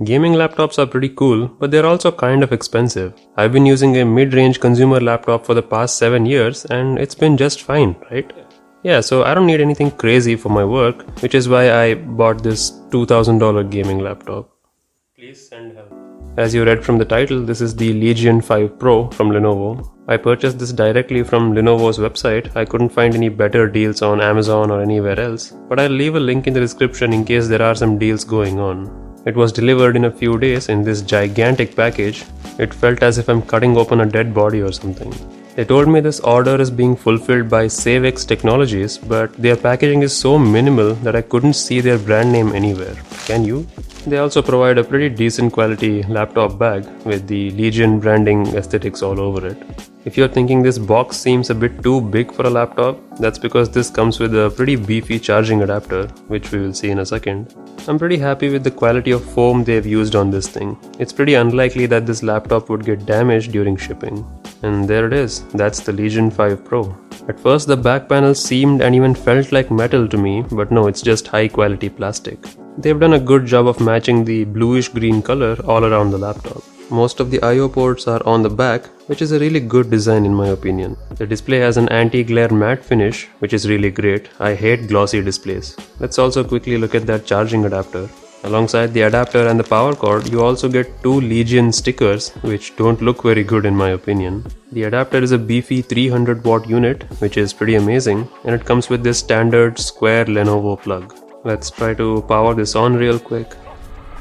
Gaming laptops are pretty cool, but they're also kind of expensive. I've been using a mid-range consumer laptop for the past 7 years and it's been just fine, right? Yeah, so I don't need anything crazy for my work, which is why I bought this $2,000 gaming laptop. Please send help. As you read from the title, this is the Legion 5 Pro from Lenovo. I purchased this directly from Lenovo's website. I couldn't find any better deals on Amazon or anywhere else, but I'll leave a link in the description in case there are some deals going on. It was delivered in a few days in this gigantic package. It felt as if I'm cutting open a dead body or something. They told me this order is being fulfilled by SaveX Technologies, but their packaging is so minimal that I couldn't see their brand name anywhere. Can you? They also provide a pretty decent quality laptop bag with the Legion branding aesthetics all over it. If you're thinking this box seems a bit too big for a laptop, that's because this comes with a pretty beefy charging adapter, which we will see in a second. I'm pretty happy with the quality of foam they've used on this thing. It's pretty unlikely that this laptop would get damaged during shipping. And there it is, that's the Legion 5 Pro. At first the back panel seemed and even felt like metal to me, but no, it's just high quality plastic. They've done a good job of matching the bluish green color all around the laptop. Most of the I/O ports are on the back, which is a really good design in my opinion. The display has an anti-glare matte finish, which is really great. I hate glossy displays. Let's also quickly look at that charging adapter. Alongside the adapter and the power cord, you also get two Legion stickers, which don't look very good in my opinion. The adapter is a beefy 300 watt unit, which is pretty amazing, and it comes with this standard square Lenovo plug. Let's try to power this on real quick.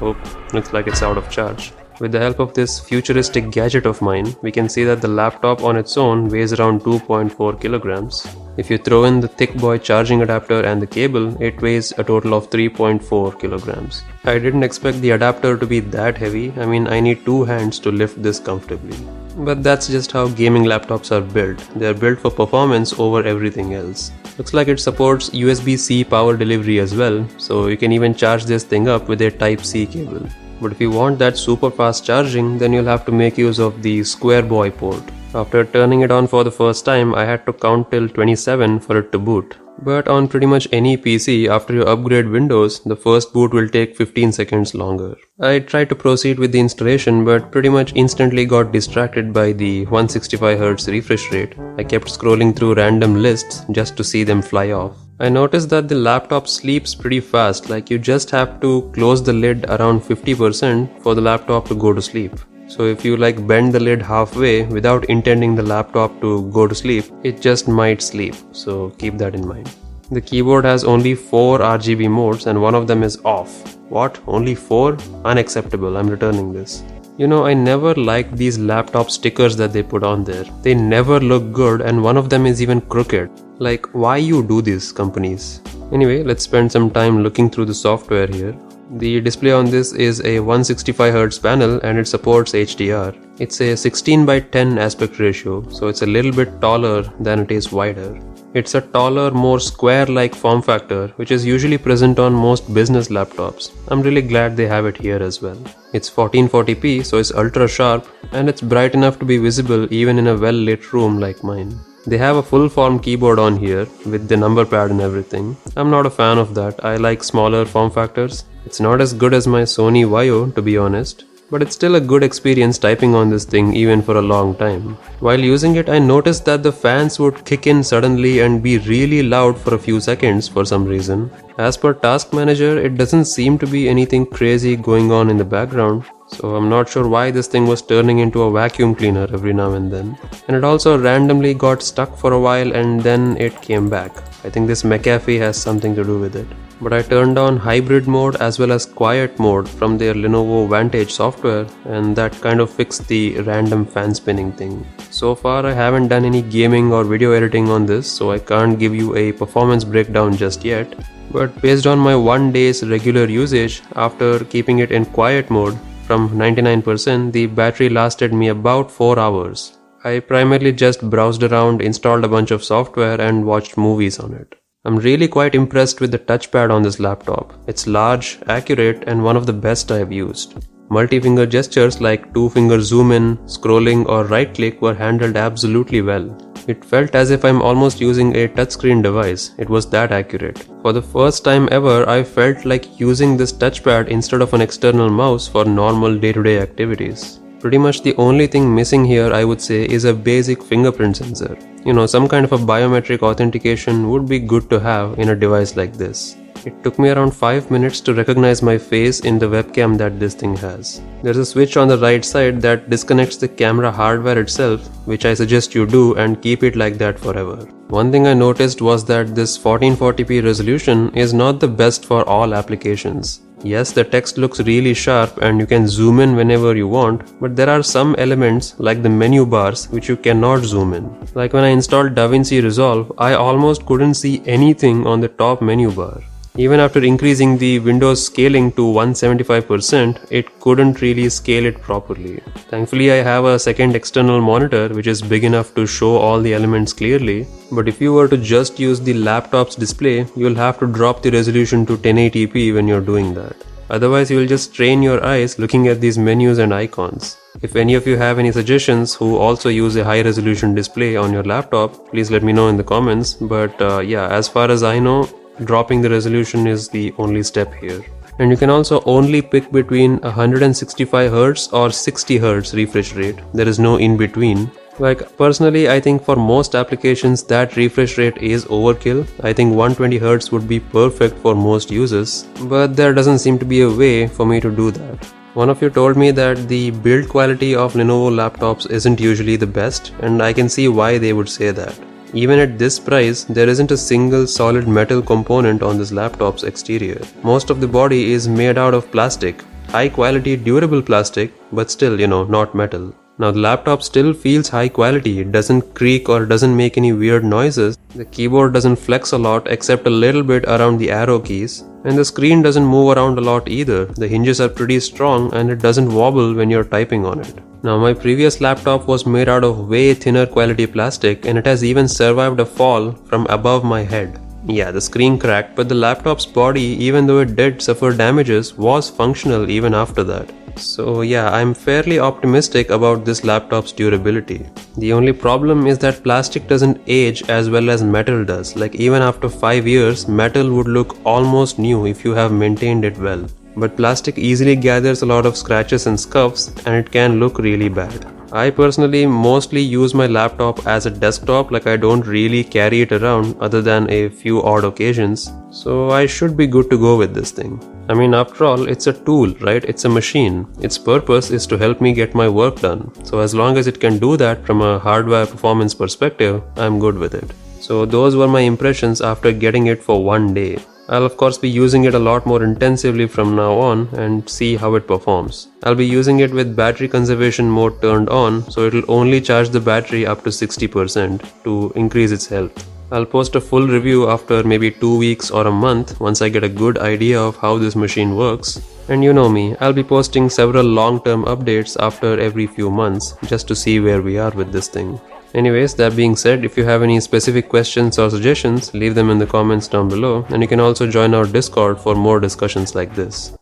Oh, looks like it's out of charge. With the help of this futuristic gadget of mine, we can see that the laptop on its own weighs around 2.4 kilograms. If you throw in the thick boy charging adapter and the cable, it weighs a total of 3.4 kilograms. I didn't expect the adapter to be that heavy. I mean, I need two hands to lift this comfortably. But that's just how gaming laptops are built. They are built for performance over everything else. Looks like it supports USB-C power delivery as well, so you can even charge this thing up with a Type-C cable. But if you want that super fast charging, then you'll have to make use of the square boy port. After turning it on for the first time, I had to count till 27 for it to boot. But on pretty much any PC, after you upgrade Windows, the first boot will take 15 seconds longer. I tried to proceed with the installation, but pretty much instantly got distracted by the 165Hz refresh rate. I kept scrolling through random lists just to see them fly off. I noticed that the laptop sleeps pretty fast, like you just have to close the lid around 50% for the laptop to go to sleep. So if you bend the lid halfway without intending the laptop to go to sleep, it just might sleep, so keep that in mind. The keyboard has only 4 RGB modes and one of them is off. What? Only 4? Unacceptable, I'm returning this. You know, I never liked these laptop stickers that they put on there. They never look good and one of them is even crooked. Like, why you do this, companies? Anyway, let's spend some time looking through the software here. The display on this is a 165Hz panel and it supports HDR. It's a 16:10 aspect ratio, so it's a little bit taller than it is wider. It's a taller, more square-like form factor, which is usually present on most business laptops. I'm really glad they have it here as well. It's 1440p, so it's ultra sharp, and it's bright enough to be visible even in a well-lit room like mine. They have a full-form keyboard on here, with the number pad and everything. I'm not a fan of that. I like smaller form factors. It's not as good as my Sony Vaio, to be honest. But it's still a good experience typing on this thing even for a long time. While using it, I noticed that the fans would kick in suddenly and be really loud for a few seconds for some reason. As per Task Manager, it doesn't seem to be anything crazy going on in the background. So I'm not sure why this thing was turning into a vacuum cleaner every now and then. And it also randomly got stuck for a while and then it came back. I think this McAfee has something to do with it. But I turned on hybrid mode as well as quiet mode from their Lenovo Vantage software and that kind of fixed the random fan spinning thing. So far I haven't done any gaming or video editing on this, so I can't give you a performance breakdown just yet. But based on my 1 day's regular usage, after keeping it in quiet mode from 99%, the battery lasted me about 4 hours. I primarily just browsed around, installed a bunch of software and watched movies on it. I'm really quite impressed with the touchpad on this laptop. It's large, accurate, and one of the best I've used. Multi-finger gestures like 2-finger zoom in, scrolling or right click were handled absolutely well. It felt as if I'm almost using a touchscreen device. It was that accurate. For the first time ever, I felt like using this touchpad instead of an external mouse for normal day-to-day activities. Pretty much the only thing missing here, I would say, is a basic fingerprint sensor. Some kind of a biometric authentication would be good to have in a device like this. It took me around 5 minutes to recognize my face in the webcam that this thing has. There's a switch on the right side that disconnects the camera hardware itself, which I suggest you do and keep it like that forever. One thing I noticed was that this 1440p resolution is not the best for all applications. Yes, the text looks really sharp and you can zoom in whenever you want, but there are some elements like the menu bars which you cannot zoom in. Like when I installed DaVinci Resolve, I almost couldn't see anything on the top menu bar. Even after increasing the Windows scaling to 175%, it couldn't really scale it properly. Thankfully, I have a second external monitor which is big enough to show all the elements clearly, but if you were to just use the laptop's display, you'll have to drop the resolution to 1080p when you're doing that. Otherwise, you'll just strain your eyes looking at these menus and icons. If any of you have any suggestions who also use a high resolution display on your laptop, please let me know in the comments. But yeah, as far as I know, dropping the resolution is the only step here. And you can also only pick between 165Hz or 60Hz refresh rate. There is no in between. Like personally, I think for most applications that refresh rate is overkill. I think 120Hz would be perfect for most users, but there doesn't seem to be a way for me to do that. One of you told me that the build quality of Lenovo laptops isn't usually the best, and I can see why they would say that. Even at this price, there isn't a single solid metal component on this laptop's exterior. Most of the body is made out of plastic, high quality durable plastic, but still, not metal. Now the laptop still feels high quality, it doesn't creak or doesn't make any weird noises. The keyboard doesn't flex a lot except a little bit around the arrow keys. And the screen doesn't move around a lot either. The hinges are pretty strong and it doesn't wobble when you're typing on it. Now my previous laptop was made out of way thinner quality plastic and it has even survived a fall from above my head. Yeah, the screen cracked, but the laptop's body, even though it did suffer damages, was functional even after that. So yeah, I'm fairly optimistic about this laptop's durability. The only problem is that plastic doesn't age as well as metal does. Like even after 5 years, metal would look almost new if you have maintained it well. But plastic easily gathers a lot of scratches and scuffs and it can look really bad. I personally mostly use my laptop as a desktop, like I don't really carry it around other than a few odd occasions. So I should be good to go with this thing. I mean, after all, it's a tool, right? It's a machine. Its purpose is to help me get my work done. So as long as it can do that from a hardware performance perspective, I'm good with it. So those were my impressions after getting it for one day. I'll of course be using it a lot more intensively from now on and see how it performs. I'll be using it with battery conservation mode turned on, so it'll only charge the battery up to 60% to increase its health. I'll post a full review after maybe 2 weeks or a month once I get a good idea of how this machine works. And you know me, I'll be posting several long-term updates after every few months just to see where we are with this thing. Anyways, that being said, if you have any specific questions or suggestions, leave them in the comments down below, and you can also join our Discord for more discussions like this.